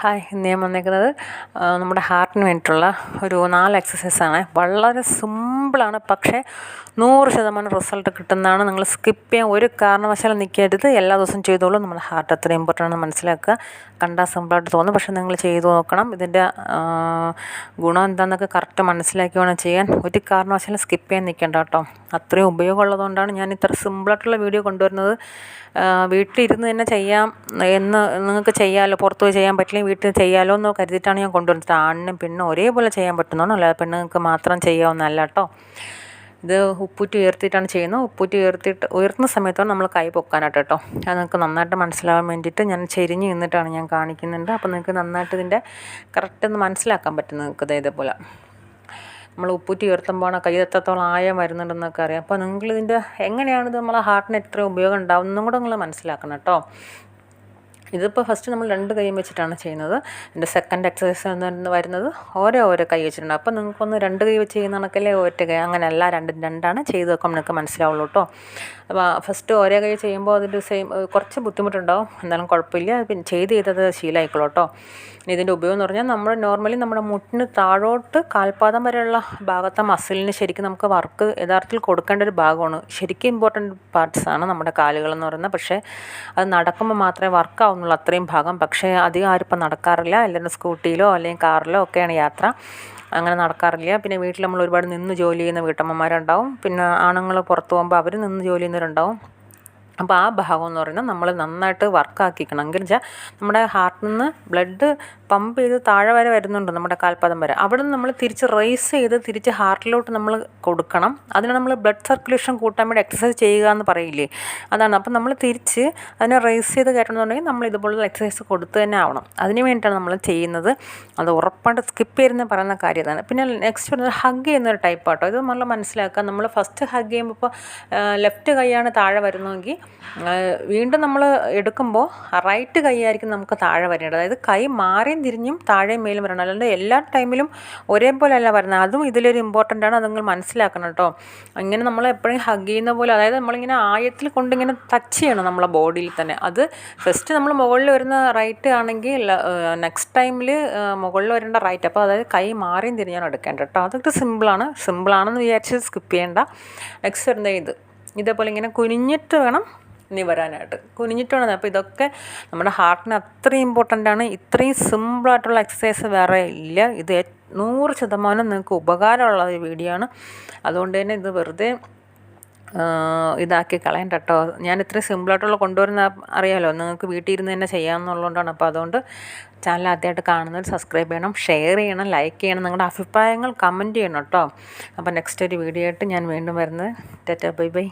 Hi, ഇന്ന് ഞാൻ വന്നേക്കുന്നത് നമ്മുടെ ഹാർട്ടിന് വേണ്ടിയിട്ടുള്ള ഒരു 4 എക്സസൈസാണ്. വളരെ സിമ്പിളാണ്, പക്ഷേ 100% റിസൾട്ട് കിട്ടുന്നതാണ്. നിങ്ങൾ സ്കിപ്പ് ചെയ്യാൻ ഒരു കാരണവശാലും നിൽക്കരുത്. എല്ലാ ദിവസവും ചെയ്തോളൂ. നമ്മുടെ ഹാർട്ട് എത്ര ഇമ്പോർട്ടൻ്റ് ആണെന്ന് മനസ്സിലാക്കുക. കണ്ടാൽ സിമ്പിളായിട്ട് തോന്നും, പക്ഷേ നിങ്ങൾ ചെയ്തു നോക്കണം. ഇതിൻ്റെ ഗുണം എന്താണെന്നൊക്കെ കറക്റ്റ് മനസ്സിലാക്കി വേണം ചെയ്യാൻ. ഒരു കാരണവശാലും സ്കിപ്പ് ചെയ്യാൻ നിൽക്കേണ്ട കേട്ടോ. അത്രയും ഉപയോഗമുള്ളതുകൊണ്ടാണ് ഞാൻ ഇത്ര സിമ്പിളായിട്ടുള്ള വീഡിയോ കൊണ്ടുവരുന്നത്. വീട്ടിലിരുന്ന് തന്നെ ചെയ്യാം എന്ന് നിങ്ങൾക്ക് ചെയ്യാമല്ലോ, പുറത്ത് പോയി ചെയ്യാൻ പറ്റില്ലെങ്കിൽ വീട്ടിൽ ചെയ്യാമല്ലോ എന്ന് കരുതിയിട്ടാണ് ഞാൻ കൊണ്ടുവരുന്നത്. ആണിനും പെണ്ണും ഒരേപോലെ ചെയ്യാൻ പറ്റുന്നതാണ്, അല്ലാതെ പെണ്ണുങ്ങൾക്ക് മാത്രം ചെയ്യാവുന്നതല്ല കേട്ടോ. ഇത് ഉപ്പൂറ്റി ഉയർത്തിയിട്ടാണ് ചെയ്യുന്നത്. ഉപ്പൂറ്റി ഉയർത്തുന്ന സമയത്താണ് നമ്മൾ കൈ പൊക്കാനായിട്ട് കേട്ടോ. അത് നിങ്ങൾക്ക് നന്നായിട്ട് മനസ്സിലാവാൻ വേണ്ടിയിട്ട് ഞാൻ ചെരിഞ്ഞ് നിന്നിട്ടാണ് ഞാൻ കാണിക്കുന്നുണ്ട്. അപ്പോൾ നിങ്ങൾക്ക് നന്നായിട്ട് ഇതിൻ്റെ കറക്റ്റ് ഒന്ന് മനസ്സിലാക്കാൻ പറ്റും. നിങ്ങൾക്ക് ഇതേപോലെ നമ്മൾ ഉപ്പൂറ്റി ഉയർത്തുമ്പോൾ കൈ എത്രത്തോളം ആയം വരുന്നുണ്ടെന്നൊക്കെ അറിയാം. അപ്പോൾ നിങ്ങളിതിൻ്റെ എങ്ങനെയാണിത് നമ്മളെ ഹാർട്ടിന് എത്ര ഉപയോഗം ഉണ്ടാവുന്നതും കൂടെ നിങ്ങൾ മനസ്സിലാക്കണം കേട്ടോ. ഇതിപ്പോൾ ഫസ്റ്റ് നമ്മൾ 2 കൈയും വെച്ചിട്ടാണ് ചെയ്യുന്നത്. എൻ്റെ സെക്കൻഡ് എക്സസൈസ് എന്ന് വരുന്നത് ഓരോ കൈ വെച്ചിട്ടുണ്ട്. അപ്പോൾ നിങ്ങൾക്കൊന്ന് 2 കൈ വെച്ച് ചെയ്യുന്ന കണക്കല്ലേ ഒറ്റ കൈ, അങ്ങനെയല്ല, 2 ചെയ്ത് വെക്കുമ്പോൾ നിങ്ങൾക്ക് മനസ്സിലാവുള്ളൂ കേട്ടോ. അപ്പോൾ ഫസ്റ്റ് ഓരോ കൈ ചെയ്യുമ്പോൾ അതിൻ്റെ കുറച്ച് ബുദ്ധിമുട്ടുണ്ടാവും, എന്നാലും കുഴപ്പമില്ല. പിന്നെ ചെയ്തത് ശീലമായിക്കോളൂ കേട്ടോ. ഇതിൻ്റെ ഉപയോഗം എന്ന് പറഞ്ഞാൽ നമ്മൾ നോർമലി നമ്മുടെ മുട്ടിന് താഴോട്ട് കാൽപാദം വരെയുള്ള ഭാഗത്തെ മസിലിന് ശരിക്കും നമുക്ക് വർക്ക് യഥാർത്ഥത്തിൽ കൊടുക്കേണ്ട ഒരു ഭാഗമാണ്. ശരിക്കും ഇമ്പോർട്ടൻറ്റ് പാർട്സാണ് നമ്മുടെ കാലുകളെന്ന് പറയുന്നത്. പക്ഷേ അത് നടക്കുമ്പോൾ മാത്രമേ വർക്കാവുന്നുള്ളൂ അത്രയും ഭാഗം. പക്ഷേ അധികം ആരും ഇപ്പം നടക്കാറില്ല. എല്ലാവരും സ്കൂട്ടിയിലോ അല്ലെങ്കിൽ കാറിലോ ഒക്കെയാണ് യാത്ര, അങ്ങനെ നടക്കാറില്ല. പിന്നെ വീട്ടിൽ നമ്മൾ ഒരുപാട് നിന്ന് ജോലി ചെയ്യുന്ന വീട്ടമ്മമാരുണ്ടാവും. പിന്നെ ആണുങ്ങൾ പുറത്ത് പോകുമ്പോൾ അവർ നിന്ന് ജോലി ചെയ്യുന്നവരുണ്ടാവും. അപ്പോൾ ആ ഭാഗം എന്ന് പറയുന്നത് നമ്മൾ നന്നായിട്ട് വർക്കാക്കിക്കണം. എങ്കിൽ വെച്ചാൽ നമ്മുടെ ഹാർട്ടിൽ നിന്ന് ബ്ലഡ് പമ്പ് ചെയ്ത് താഴെ വരെ വരുന്നുണ്ട്, നമ്മുടെ കാൽപാദം വരെ. അവിടെ നിന്ന് നമ്മൾ തിരിച്ച് റേസ് ചെയ്ത് തിരിച്ച് ഹാർട്ടിലോട്ട് നമ്മൾ കൊടുക്കണം. അതിന് നമ്മൾ ബ്ലഡ് സർക്കുലേഷൻ കൂട്ടാൻ വേണ്ടി എക്സസൈസ് ചെയ്യുക എന്ന് പറയില്ലേ, അതാണ്. അപ്പം നമ്മൾ തിരിച്ച് അതിനെ റേസ് ചെയ്ത് കയറ്റണമെന്നുണ്ടെങ്കിൽ നമ്മൾ ഇതുപോലുള്ള എക്സസൈസ് കൊടുത്ത് തന്നെ ആവണം. അതിന് വേണ്ടിയിട്ടാണ് നമ്മൾ ചെയ്യുന്നത്. അത് ഉറപ്പായിട്ട് സ്കിപ്പ് ചെയ്യുന്ന പറയുന്ന കാര്യം അതാണ്. പിന്നെ നെക്സ്റ്റ് വരുന്നത് ഹഗ് ചെയ്യുന്നൊരു ടൈപ്പ് ആട്ടോ. ഇത് നമ്മൾ മനസ്സിലാക്കുക. നമ്മൾ ഫസ്റ്റ് ഹഗ് ചെയ്യുമ്പോൾ ഇപ്പോൾ ലെഫ്റ്റ് കൈയാണ് താഴെ വരുന്നതെങ്കിൽ വീണ്ടും നമ്മൾ എടുക്കുമ്പോൾ റൈറ്റ് കൈ ആയിരിക്കും നമുക്ക് താഴെ വരേണ്ടത്. അതായത് കൈ മാറിയും തിരിഞ്ഞും താഴെയും മേലും വരണം, അല്ലാണ്ട് എല്ലാ ടൈമിലും ഒരേപോലെ അല്ല വരുന്നത്. അതും ഇതിലൊരു ഇമ്പോർട്ടൻ്റ് ആണ്, അത് നിങ്ങൾ മനസ്സിലാക്കണം കേട്ടോ. ഇങ്ങനെ നമ്മൾ എപ്പോഴും ഹഗ് ചെയ്യുന്ന പോലെ, അതായത് നമ്മളിങ്ങനെ ആയത്തിൽ കൊണ്ടിങ്ങനെ ടച്ച് ചെയ്യണം നമ്മളെ ബോഡിയിൽ തന്നെ. അത് ഫസ്റ്റ് നമ്മൾ മുകളിൽ വരുന്ന റൈറ്റ് ആണെങ്കിൽ നെക്സ്റ്റ് ടൈമിൽ മുകളിൽ വരേണ്ട റൈറ്റ്. അപ്പോൾ അതായത് കൈ മാറിയും തിരിഞ്ഞാണ് എടുക്കേണ്ടത് കേട്ടോ. അതൊക്കെ സിമ്പിളാണെന്ന് വിചാരിച്ച് സ്കിപ്പ് ചെയ്യേണ്ട. നെക്സ്റ്റ് വരുന്നത് ഇതേപോലെ ഇങ്ങനെ കുനിഞ്ഞിട്ട് വേണം വരാനായിട്ട്, കുനിഞ്ഞിട്ട് വേണം. അപ്പോൾ ഇതൊക്കെ നമ്മുടെ ഹാർട്ടിന് അത്രയും ഇമ്പോർട്ടൻ്റ് ആണ്. ഇത്രയും സിമ്പിളായിട്ടുള്ള എക്സസൈസ് വേറെ ഇല്ല. ഇത് 100% നിങ്ങൾക്ക് ഉപകാരമുള്ള ഒരു വീഡിയോ ആണ്. അതുകൊണ്ട് തന്നെ ഇത് വെറുതെ ഇതാക്കി കളയണ്ട കേട്ടോ. ഞാൻ ഇത്രയും സിമ്പിളായിട്ടുള്ള കൊണ്ടുവരുന്ന അറിയാമല്ലോ, നിങ്ങൾക്ക് വീട്ടിൽ ഇരുന്ന് തന്നെ ചെയ്യാമെന്നുള്ളതുകൊണ്ടാണ്. അപ്പോൾ അതുകൊണ്ട് ചാനൽ ആദ്യമായിട്ട് കാണുന്നവർ സബ്സ്ക്രൈബ് ചെയ്യണം, ഷെയർ ചെയ്യണം, ലൈക്ക് ചെയ്യണം, നിങ്ങളുടെ അഭിപ്രായങ്ങൾ കമൻറ്റ് ചെയ്യണം കേട്ടോ. അപ്പോൾ നെക്സ്റ്റ് ഒരു വീഡിയോ ആയിട്ട് ഞാൻ വീണ്ടും വരുന്നത്. Tata, bye bye.